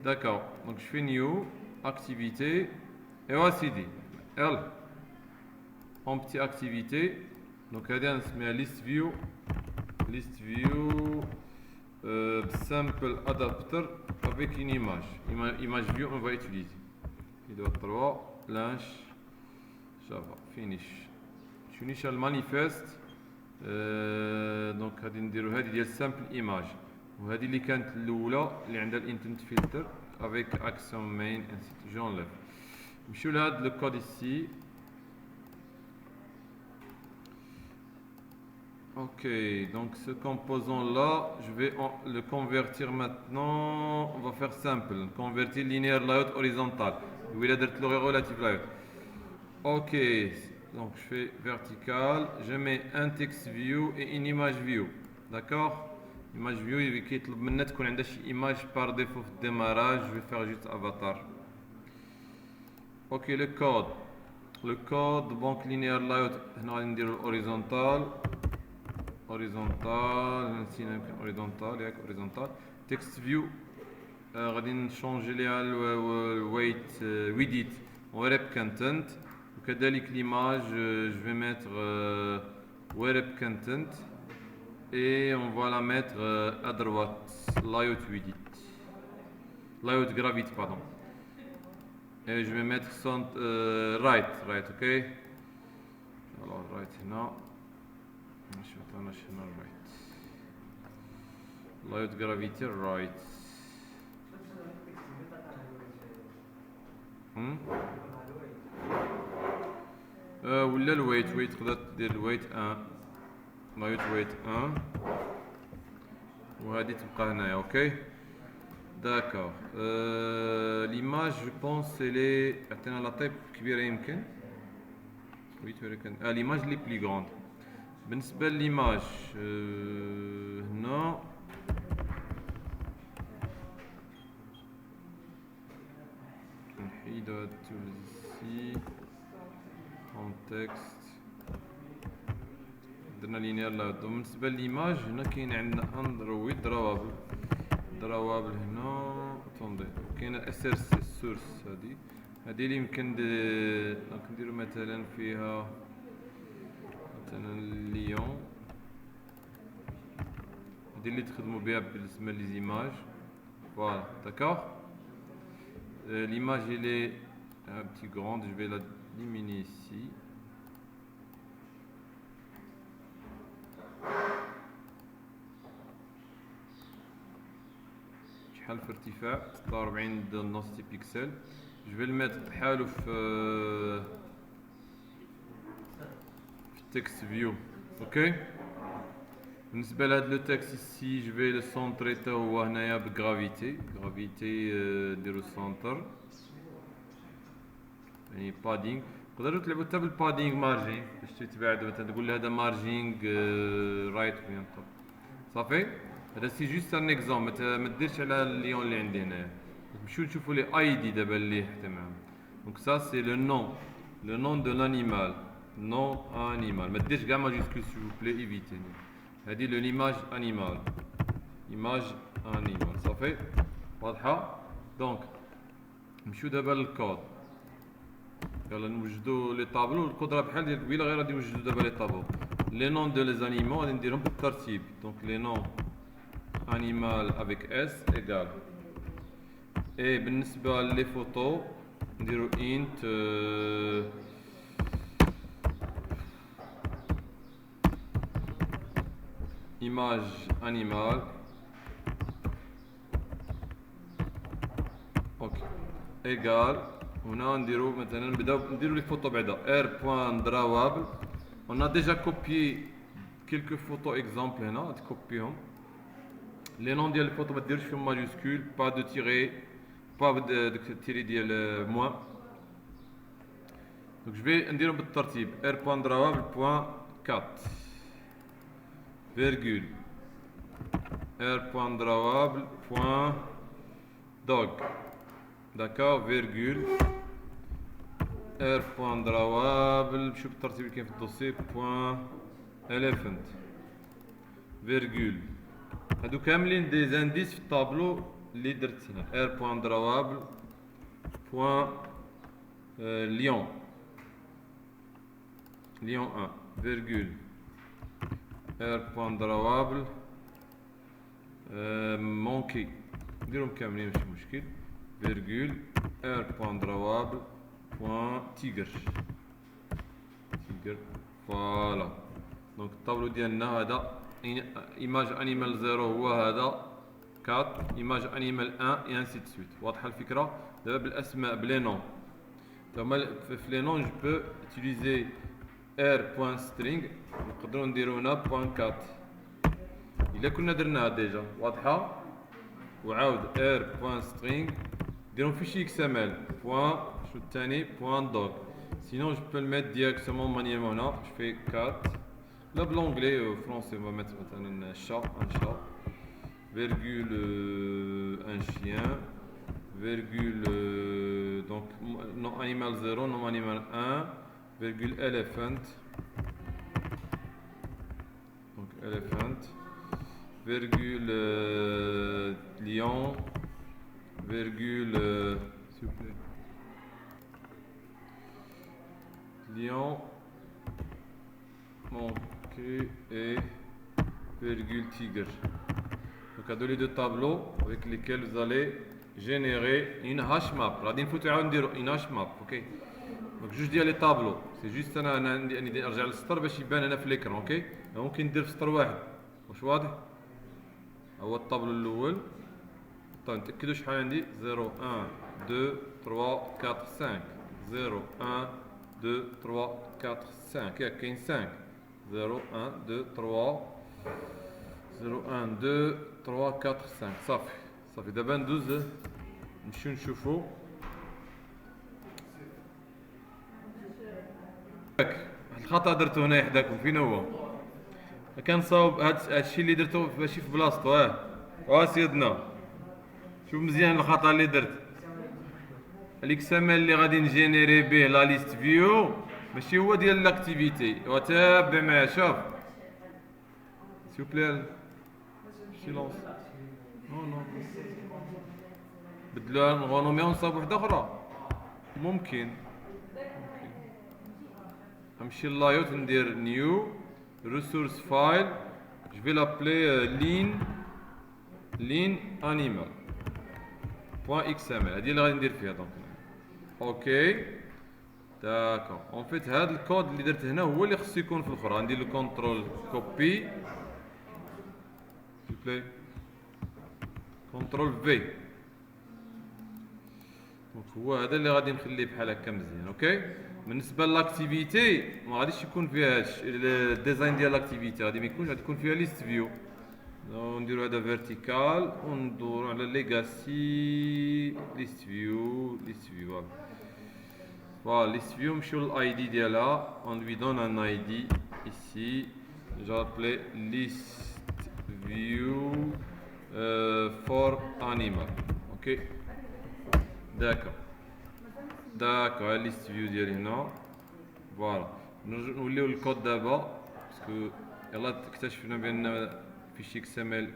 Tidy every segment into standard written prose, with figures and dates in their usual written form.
D'accord, donc je fais new, activité, et voici dit, L, en petit activité, donc on se met list view, sample adapter avec une image, image view on va utiliser, il doit 3, lynch, java, finish le manifeste, دونك غادي نديرو هذه ديال سامبل ايماج وهذه اللي كانت الاولى اللي عندها الانتنت فلتر افيك اكسون مين انسيت جونليف نمشيو لهاد لو كود ici. Ok, donc ce composant là je vais le convertir maintenant. On va faire simple, convertir linéaire layout horizontal ولا درت له غير relative layout. Ok, donc je fais vertical, je mets un text view et une image view, d'accord. Image view il كيطلب منا تكون عندها شي image par défaut في الديمارage. Je vais faire juste avatar. Ok, le code banque linéaire layout هنا غادي نديرو horizontal نسينا يمكن horizontal ياك horizontal text view غادي نشونجي ليها الويت width web content. وكذلك l'image je vais mettre web content et on va la mettre à droite layout width layout gravity pardon et je vais mettre son right ok. Alors right هنا نشوف انا شنو right layout gravity right. ولا الويت تقدر دير الويت 1 لايت ويت 1 وهذه تبقى هنايا اوكي داكور. ليماج جو بونس لي عطينا لا تايب كبيره يمكن ويت ولكن ليماج لي بلي غروند. بالنسبه لليماج هنا نحيد هاد التولز كونتكست درنا لينير لايت. بالنسبه لليماج هنا كاين عندنا اندرويد دراوابل هنا اتوندي كاين اس ار سورس هذه اللي يمكن نديرو مثلا فيها مثلا ليون هذه اللي تخدموا بها بالنسبه ليزيماج فوالا داكوغ. l'image elle est un petit grande, je vais la diminuer ici. شحال في ارتفاع 46 دنسيتي بيكسل. je vais le mettre بحالو في text view ok. بالنسبه لهاد لو تكست ici je vais le centrer حتى هو هنايا بغرافيتي نديرو سنتر يعني بادينغ. تقدروا تلعبوا حتى بالبادينغ مارجين باش تتباعدوا مثلا تقول هذا مارجينغ رايت بيان طب صافي. هذا سي جوست ان اكزومبل ما ديرش على الليون اللي عندي هنايا. نمشيو نشوفوا لي اي دي دابا اللي حتى معاهم. دونك سا سي لو نون دو لانيمال نون انيمال ما ديرش كاع ماجيسكول سيل فو بلي ايفيتي. هذه لو ليماج انيمال صافي واضحه. دونك نمشيو دابا للكود يلا نوجدو لي طابلو. القدره بحال ديال قبيله غير غادي نوجدو دابا لي طابلو لي نون دو لي زانيمون غادي نديرهم بالترتيب. دونك لي نون انيمال افيك اس ايغال اي بالنسبه لي فوتو نديرو انت image animal اوكي ايغال. هنا نديرو مثلا نديرو لي فوتو بعدا r.drawable. on a déjà copié quelques photos exemple هنا تكوبيهم. لي نون ديال الفوتو ما ديروش فيهم ماجيسكول با دو تيري با داك التيري ديال موان. دونك جو في نديرهم بالترتيب r.drawable.4 virgule r.drawable.dog d'accord virgule r.drawable نمشيو بالترتيب اللي كاين في الدوسي point elephant virgule. هادو كاملين دي زانديس في الطابلو اللي درت هنا r point drawable point Lyon 1 virgule r point drawable manqué نديرهم كاملين ماشي مشكل virgule r point drawable point tigre فوالا. دونك الطابلو ديالنا هذا ايماج انيمال 0 هو هذا 4 ايماج انيمال 1 et ainsi de suite. واضحه الفكره؟ دابا بالاسماء بلي نون تما في لي نون جو بو utiliser r.string نقدروا نديرو هنا .4 الا كنا درناها ديجا واضحه. وعاود r.string نديرو في شي XML شو الثاني .doc. sinon je peux le mettre directement manuellement هنا. je fais 4 là بالانجلي français on va mettre مثلا chat un chat virgule un chien virgule donc non animal 0 non animal 1 virgule elephant donc elephant virgule lion virgule s'il vous plaît lion manqué et virgule tigre. Donc à deux tableaux avec lesquels vous allez générer une hash map. غادي نفوتو عاود نديرو une hash map. اوكي دونك جوج ديال لي طابلو سي جوست انا نرجع للسطر باش يبان هنا في ليكرون. اوكي ممكن ندير في سطر واحد واش واضح. هو الطابلو الاول طيب نتاكدوا شحال عندي 0 1 2 3 4 5 0 1 2 3 4 5 ياك كاين 5 0 1 2 3 0 1 2 3 4 5 صافي دابا ندوز نمشيو نشوفو الخطا درتو هنا حداكم فين هو كنصاوب هادشي اللي درتو ماشي في بلاصتو سيدنا شوف مزيان الخطا اللي درت الاكسامل اللي غادي نجينيري به لا ليست فيو ماشي هو ديال لاكتيفيتي. وتابع معايا شوف سيو بلي سيلونس نو بدلوها نغونوميها ونصاوب وحده اخرى ممكن نمشي للايوت ندير نيو ريسورس فايل جو في لابلي لين انيمال .xml هادي اللي غادي ندير فيها. دونك اوكي داكور اون فيت هاد الكود اللي درت هنا هو اللي خصو يكون في الاخرى. غندير له كونترول كوبي بلاي كونترول في دونك هو هذا اللي غادي نخليه بحال هكا مزيان. اوكي بالنسبه لاكتيفيتي ما غاديش يكون فيها هادشي الديزاين ديال لاكتيفيتي غادي ما يكونش غادي تكون فيها ليست فيو. نديرو هذا فيرتيكال وندورو على ليغاسي ليست فيو فوالا ليست فيو نمشيو للاي دي ديالها اون لوي دون ان اي دي ايسي جابلي ليست فيو فور انيمال. اوكي داكور ليست فيو ديالي هنا فوالا. نوليو الكود دابا باسكو يلاه اكتشفنا بان في شي XML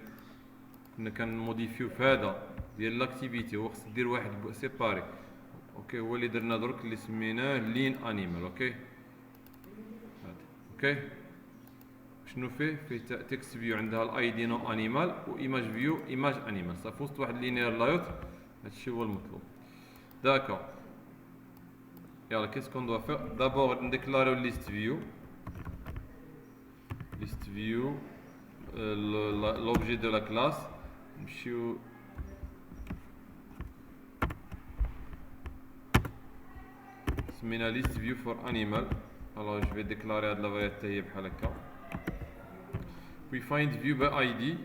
كنا كنموديفيو في هذا ديال لاكتيفيتي هو خص دير واحد سيباري. اوكي هو اللي درنا درك اللي سميناه لين انيمال. اوكي اوكي شنو فيه تكست فيو عندها الاي دي نو انيمال وايماج فيو ايماج انيمال صافي وسط واحد لينير لايوت. هادشي هو المطلوب. داكور يلا كيس كون دوا فير دابور نديكلاريو ليست فيو l'objet de la classe. نمشيو سمينا list view for animal. alors je vais déclarer هاد لا فاريابل حتى هي بحال هكا. puis find view by id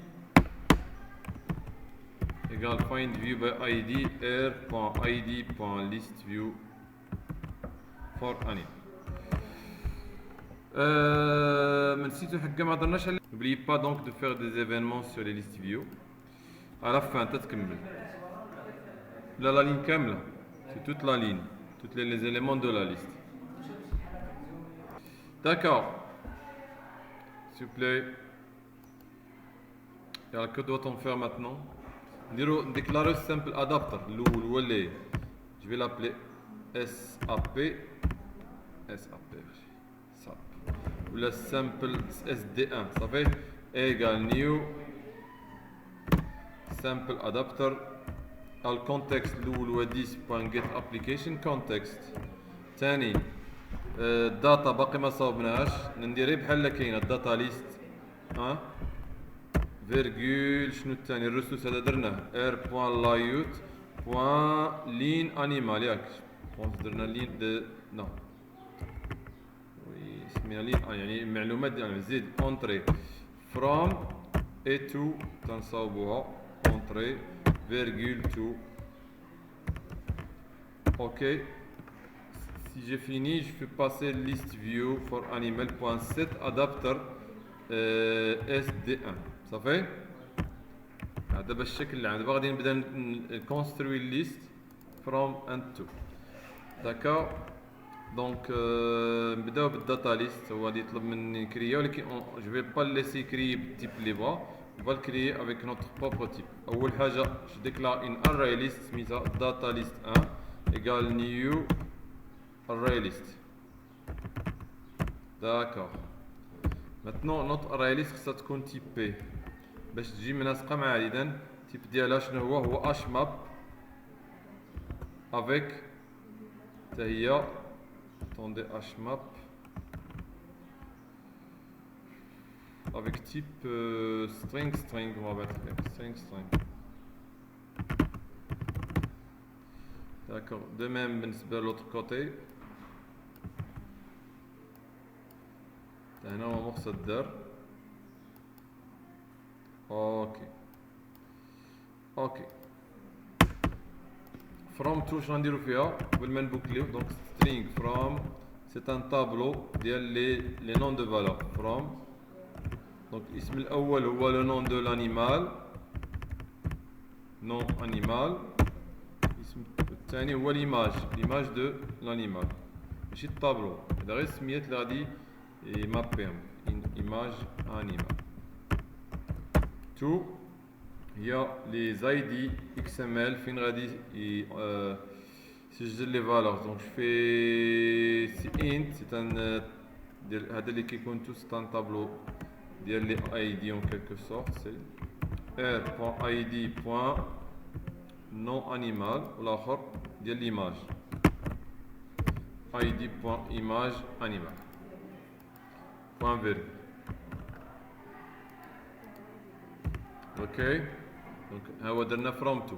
égal find view by id r.id.list view for animal. ما نسيتو حكا ما هضرناش على n'oubliez pas donc de faire des événements sur les listes view à la fin تتكمل la ligne كامله c'est toute la ligne tous les éléments de la liste. D'accord s'il vous plaît. Alors que doit-on faire maintenant? déclarer simple adapter je vais l'appeler SAP ou la simple SD1 ça fait égal new simple adapter al context الاول 10.get application context ثاني الداتا باقي ما صاوبناهاش ندير بحال كاينه الداتا ليست فيرغول شنو الثاني الرسوس هذا درناه ار بوان لايوت بوان لين انيمال ياك بونس درنا لين دو نو وي سمينا لين يعني معلومات ديالنا زيد اونتري فروم اي تو تنصاوبوها اونتري فيرغول تو اوكي si j'ai fini je fais passer list view for animal.set adapter sd1 صافي هذا دابا الشكل اللي عندنا غادي نبدا نكونستروي ليست from and to داكا دونك نبداو بالداتا ليست هو غادي يطلب مني نكريا ولكن جو في با ليسي كريي بالتيب اللي بغا on va le créer avec notre propre type اول حاجه je déclare une array list سميتها data list 1 égale new array list d'accord maintenant notre array list خصها تكون typée باش تجي مناسقه مع اذا تيب ديالها شنو هو hmap avec حتى هي attendez hmap avec type string on va mettre string d'accord de même بالنسبه l'autre côté هنا هو مقصد الدار اوكي from to شنو نديرو فيها قبل ما نبوكليو دونك string from c'est un tableau ديال les noms de valeur from donc الاسم الاول هو le nom de l'animal nom animal الاسم الثاني هو l'image de l'animal ماشي الطابلو هذا غير السميات اللي غادي يمابيهم image animal تو هي لي زايدي XML فين غادي يسجل لي فالور دونك في سي انت سي ان ديال هذا اللي كيكون تو سي ان طابلو ديال لي اي دي اون كيلكو سورت سي r.id. non animal والاخر ديال ليماج id.image animal point virgule اوكي دونك ها هو درنا فروم تو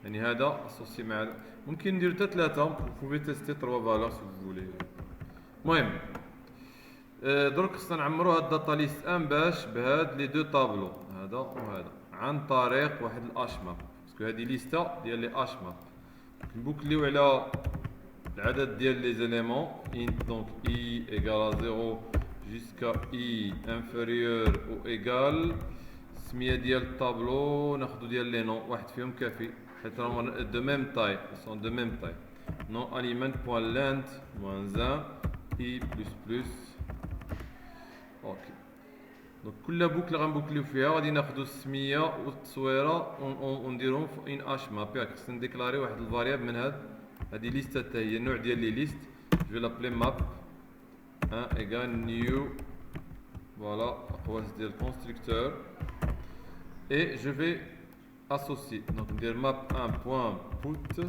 يعني هذا اسوسي مع ممكن ندير حتى ثلاثه بوفي تيستي 3 فالور سي فولي المهم درك خصنا نعمروا هاد الداتا ليست ان باش بهاد لي دو طابلو هذا وهذا عن طريق واحد الاشماب باسكو هذه ليستا ديال لي اشماب نبوكليو على العدد ديال لي زيليمون int donc i égale à 0 jusqu'à i inférieur ou égal السميه ديال الطابلو ناخذ ديال لي نون واحد فيهم كافي حيت راهم دو ميم تاي سون دو ميم تاي نون element.length -1 i plus اوكي دونك كل بوكل غنبوكليو فيها غادي ناخذ السميه والتصويره ونديرهم في ان اش ماب ياك خصنا نديكلاري واحد الفاريابل من هذه ليست حتى هي النوع ديال لي ليست جو لابلي ماب ايغال نيو فوالا اقواس ديال الكونستركتور et je vais associer donc ندير map 1.put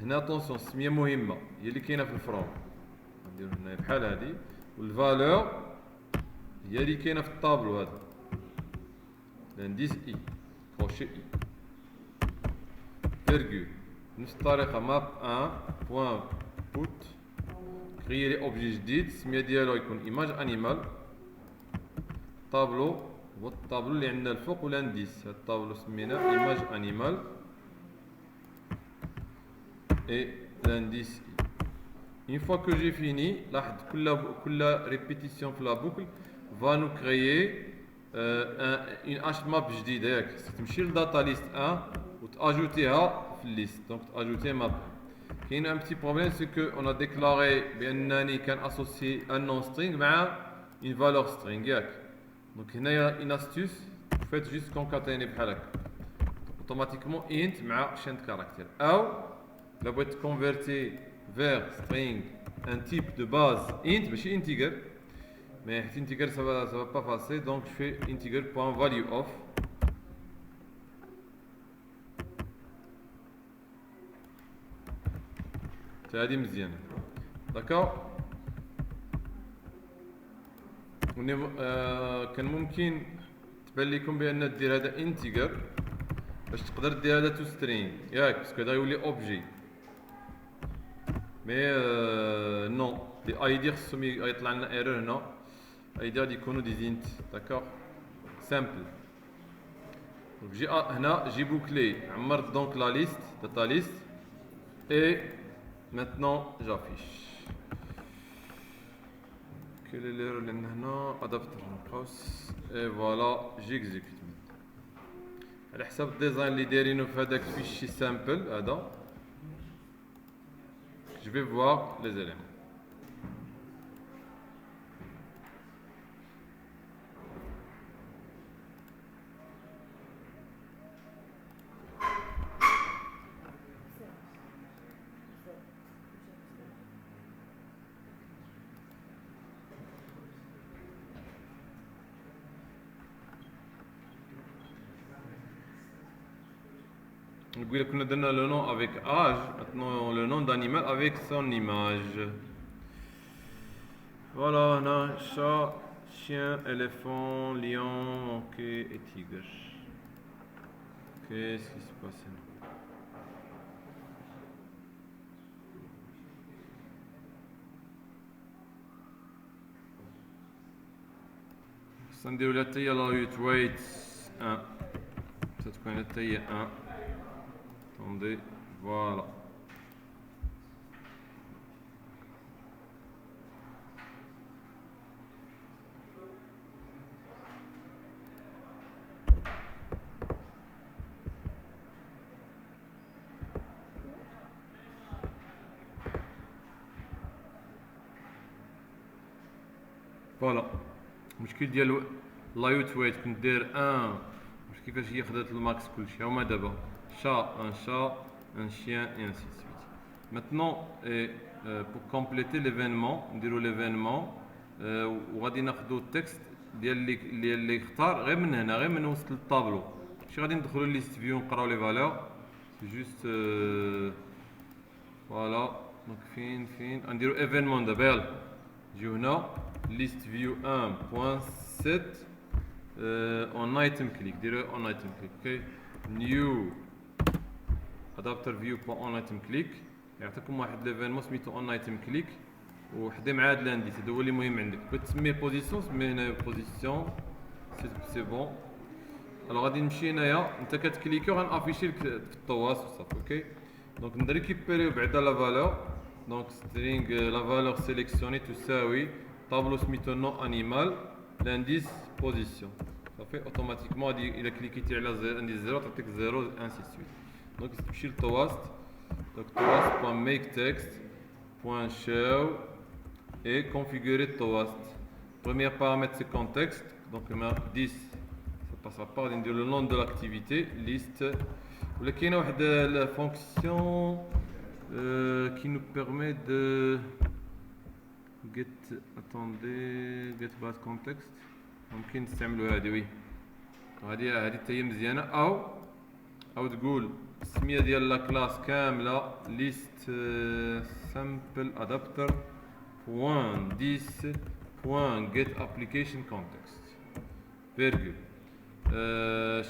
هنا attention السميه مهمه هي اللي كاينه في الفروم ندير هنا بحال هذه والفالور هي اللي كاينه في الطابلو هذا لانديس اي كروشي اي فيرغول نفس الطريقه map 1.put كريي لي اوبجي جديد السميه ديالو يكون ايماج انيمال طابلو هو الطابلو اللي عندنا الفوق والانديس هاد الطابلو سميناه ايماج انيمال اي لانديس اي une fois que j'ai fini لاحظ كل ريبيتيسيون في لا بوكل va nous créer une hmap جديده ياك تمشي لداتا ليست 1 وتاجوتيها في الليست دونك تاجوتي ماب كاين ان بتي بروبليم سي كو اون ا ديكلاري بانني كان اسوسي ان نون سترينغ مع une valeur string ياك دونك هنايا une astuce faites juste concaténer بحال هكا automatiquement int مع chain de caractère. Ou la boîte convertie vers string un type de base int ماشي integer, mais integer ça va pas passer, donc je fais integer.value of. C'est هذه مزيانه. D'accord. كان ممكن تبان لكم بان دير هذا انتيجر باش تقدر دير هذا تو سترينغ ياك، باسكو هذا يولي اوبجي. مي نو لي ايدي خصهم يطلع لنا ايرور هنا، ايدي غادي يكونوا دي زينت. داكوغ سامبل. دونك جي هنا جي بوكلي عمرت دونك لا ليست داتا ليست اي ماتنون جافيش. Quelle est l'erreur اللي هنا؟ ادابتر نقص اي فوالا جيكزيكوت على حساب الديزاين اللي دايرينو في هذاك الفيشي سامبل هذا. جو في فوار لي زيليمون. نقول كنا درنا le nom avec âge, maintenant le nom d'animal avec son image. Voilà, هنا chat, chien, éléphant, lion, ok, et tigre. Qu'est-ce qui se passe là? نديرو لها حتى هي لا ويت 1 تتكون حتى هي 1. Attendez, voilà. فوالا المشكل ديال لايوت ويت كنت داير 1 باش كيفاش هي خدات الماكس كلشي. هاهما دابا chat, un chien et ainsi de suite. Maintenant, pour compléter l'événement, نديرو l'événement وغادي ناخدو التكست ديال اللي اختار غير من هنا، غير من وسط الطابلو، ماشي غادي ندخلو ليست فيو نقراو لي فالور. سي جوست فوالا. دونك فين نديرو événement دابا. يلا نجيو هنا list view 1.7 on item click. ديرو on item click. اوكي new adapter view on item click يعطيكم واحد ليفينمون سميتو on item click وحداه مع هاد الانديس. هذا هو اللي مهم عندك. بغيت تسميه بوزيسيون سميه هنا بوزيسيون سي بون. الوغ غادي نمشي هنايا انت كتكليكي وغنافيشي لك في الطواس وصافي. اوكي دونك نريكيبيريو بعدا لا فالور. دونك سترينغ لا فالور سيليكسيوني تساوي طابلو سميتو نو انيمال لانديس بوزيسيون. صافي اوتوماتيكمون غادي الا كليكيتي على انديس 0 تعطيك 0 انسي سويت. دونك تمشي للتواست. دونك toast.makeText.show et configurer toast. Premier paramètre c'est contexte. Donc 10 ça passera pas. غادي ندير le nom de l'activité liste. ولا كاينه واحد la fonction qui nous permet de get get base context. ممكن نستعملوا هذه. وي هذه حتى هي مزيانه. او تقول السميه ديال لا كلاس كامله list sample adapter .10.get application context virgule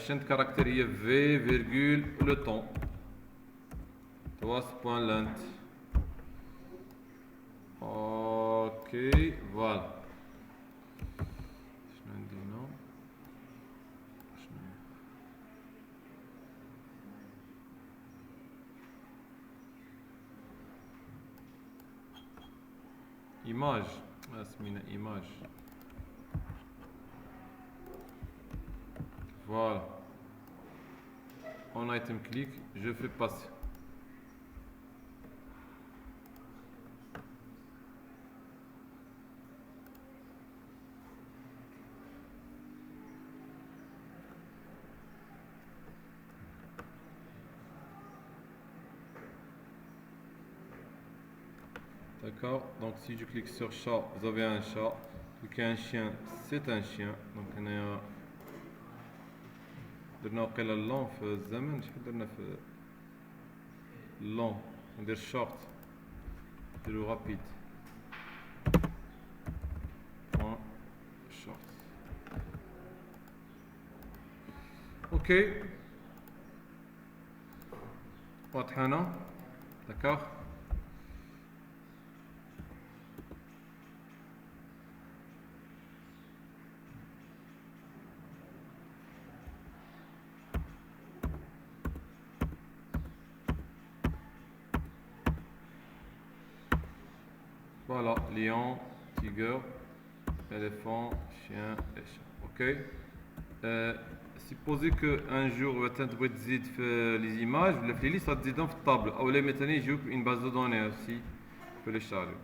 chaîne de caractère هي v virgule le temps toast.length. ok voilà. image اسمينا image. voilà on item click je fais passer. D'accord. Donc si je clique sur chat, vous avez un chat. Cliquez un chien, c'est un chien. Donc on a درنا وقيلا اللون في الزمن. شحال درنا في اللون؟ ندير شورت، نديرو رابيد بوان شورت. اوكي واضح هنا. داكوغ. Voilà, lion, tigre, éléphant, chien et chat. Ok. Supposez qu'un jour tu vas تزيد في les images ولا في ليست تزيدهم في الطابلو او لا مثلا يجيوك une base de données aussi. Tu peux les charger.